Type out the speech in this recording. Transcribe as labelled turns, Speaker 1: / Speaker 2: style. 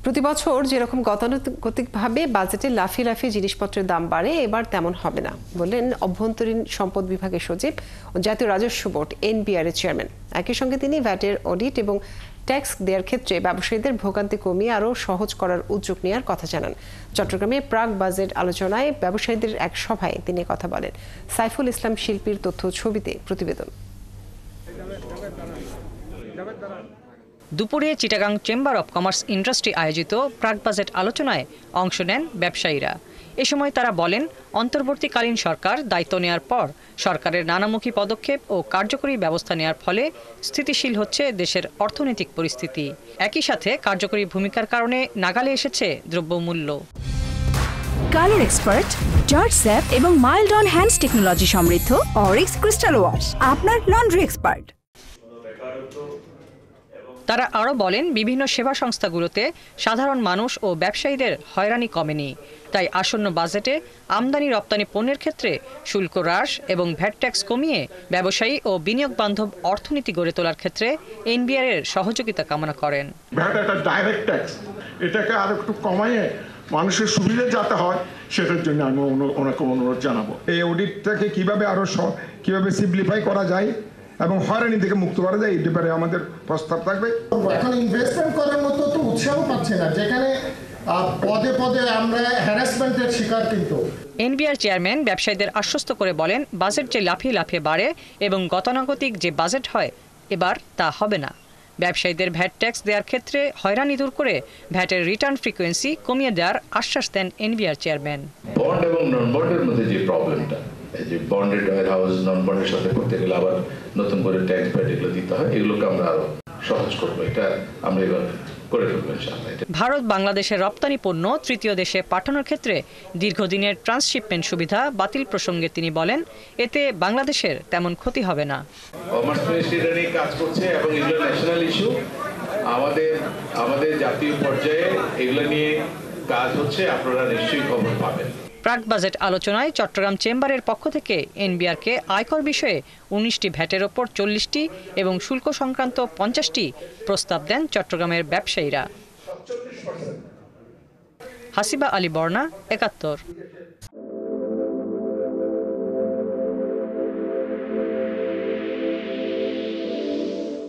Speaker 1: প্রতি বছর যেরকম গতানুগতিকভাবে বাজেটে লাফিয়ে লাফিয়ে জিনিসপত্রের দাম বাড়ে, এবার তেমন হবে না বললেন অভ্যন্তরীণ সম্পদ বিভাগের সচিব ও জাতীয় রাজস্ব বোর্ড এনবিআর এর চেয়ারম্যান। একই সঙ্গে তিনি ভ্যাটের অডিট এবং ট্যাক্স দেওয়ার ক্ষেত্রে ব্যবসায়ীদের ভোগান্তি কমিয়ে আরও সহজ করার উদ্যোগ নেওয়ার কথা জানান। চট্টগ্রামে প্রাক বাজেট আলোচনায় ব্যবসায়ীদের এক সভায় তিনি কথা বলেন। সাইফুল ইসলাম শিল্পীর তথ্য ছবিতে প্রতিবেদন।
Speaker 2: দুপুরে Chittagong chamber of commerce industry আয়োজিত প্রাক বাজেট আলোচনায় অংশ নেন ব্যবসায়ীরা। এ সময় তারা বলেন, অন্তর্বর্তীকালীন সরকার দায়িত্ব নেওয়ার পর সরকারের নানামুখী পদক্ষেপ ও কার্যকরী ব্যবস্থা নেওয়ার ফলে স্থিতিশীল হচ্ছে দেশের অর্থনৈতিক পরিস্থিতি। একই সাথে কার্যকরী ভূমিকার কারণে নাগালে এসেছে দ্রব্যমূল্য।
Speaker 3: কালার এক্সপার্ট, জর্জ স্যাপ এবং মাইল্ড অন হ্যান্ডস টেকনোলজি সমৃদ্ধ অরিক্স ক্রিস্টাল ওয়াশ আপনার লন্ড্রি এক্সপার্ট।
Speaker 2: তারা আরও বলেন, বিভিন্ন সেবা সংস্থাগুলোতে সাধারণ মানুষ ও ব্যবসায়ীদের হয়রানি কমেনি। তাই আসন্ন বাজেটে আমদানি রপ্তানি পণ্যের ক্ষেত্রে শুল্ক হ্রাস এবং ভ্যাট ট্যাক্স কমিয়ে ব্যবসায়ী ও বিনিয়োগ বান্ধব অর্থনীতি গড়ে তোলার ক্ষেত্রে এনবিআর এর সহযোগিতা কামনা করেন।
Speaker 4: ভ্যাট একটা ডাইরেক্ট ট্যাক্স, এটাকে আর একটু কমাইয়ে মানুষের সুবিধা যাতে হয় সেটার জন্য আমি ওনাকে অনুরোধ জানাবো।
Speaker 5: এই অডিটটাকে কিভাবে সিম্পলিফাই করা যায় এবং হয়রানি থেকে মুক্ত করা যায়, এই ব্যাপারে আমাদের প্রস্তাব থাকবে।
Speaker 6: এখন ইনভেস্টমেন্ট করার মতো তো উৎসাহ পাচ্ছে না, যেখানে পদে পদে আমরা হ্যারাসমেন্টের শিকার। কিন্তু
Speaker 2: এনবিআর চেয়ারম্যান ব্যবসায়ীদের আশ্বস্ত করে বলেন, বাজেট যে লাফিয়ে লাফিয়ে বাড়ে এবং গতানুগতিক যে বাজেট হয়, এবার তা হবে না। ব্যবসায়ীদের ভ্যাট ট্যাক্স দেওয়ার ক্ষেত্রে হয়রানি দূর করে ভ্যাটের রিটার্ন ফ্রিকোয়েন্সি কমিয়ে দেওয়ার আশ্বাস দেন এনবিআর চেয়ারম্যান।
Speaker 7: বন্ড এবং নন বন্ডের মধ্যে যে প্রবলেমটা, যে বন্ডেড ওয়্যার হাউস নন বন্ডের সাথে করতে গেলে আবার নতুন করে ট্যাক্স ভ্যাট এগুলো দিতে হয়, এগুলোকে আমরা আরো সহজ করবো। এটা আমরা এবার করে ফেলবো ইনশাআল্লাহ।
Speaker 2: ভারত বাংলাদেশের রপ্তানি পণ্য তৃতীয় দেশে পাঠানোর ক্ষেত্রে দীর্ঘদিনের ট্রান্সশিপমেন্ট সুবিধা বাতিল প্রসঙ্গে তিনি বলেন, এতে বাংলাদেশের তেমন ক্ষতি হবে না।
Speaker 7: কমার্স মিনিস্ট্রি এটা নিয়ে কাজ করছে এবং এগুলো ন্যাশনাল ইস্যু। আমাদের জাতীয় পর্যায়ে এগুলো নিয়ে কাজ হচ্ছে, আপনারা নিশ্চয়ই খবর পাবেন।
Speaker 2: প্রাক বাজেট আলোচনায় চট্টগ্রাম চেম্বারের পক্ষ থেকে এনবিআরকে আয়কর বিষয়ে 19টি ভ্যাটের ওপর 40টি এবং শুল্ক সংক্রান্ত 50টি প্রস্তাব দেন চট্টগ্রামের ব্যবসায়ীরা। হাসিবা আলী বর্ণা, 71।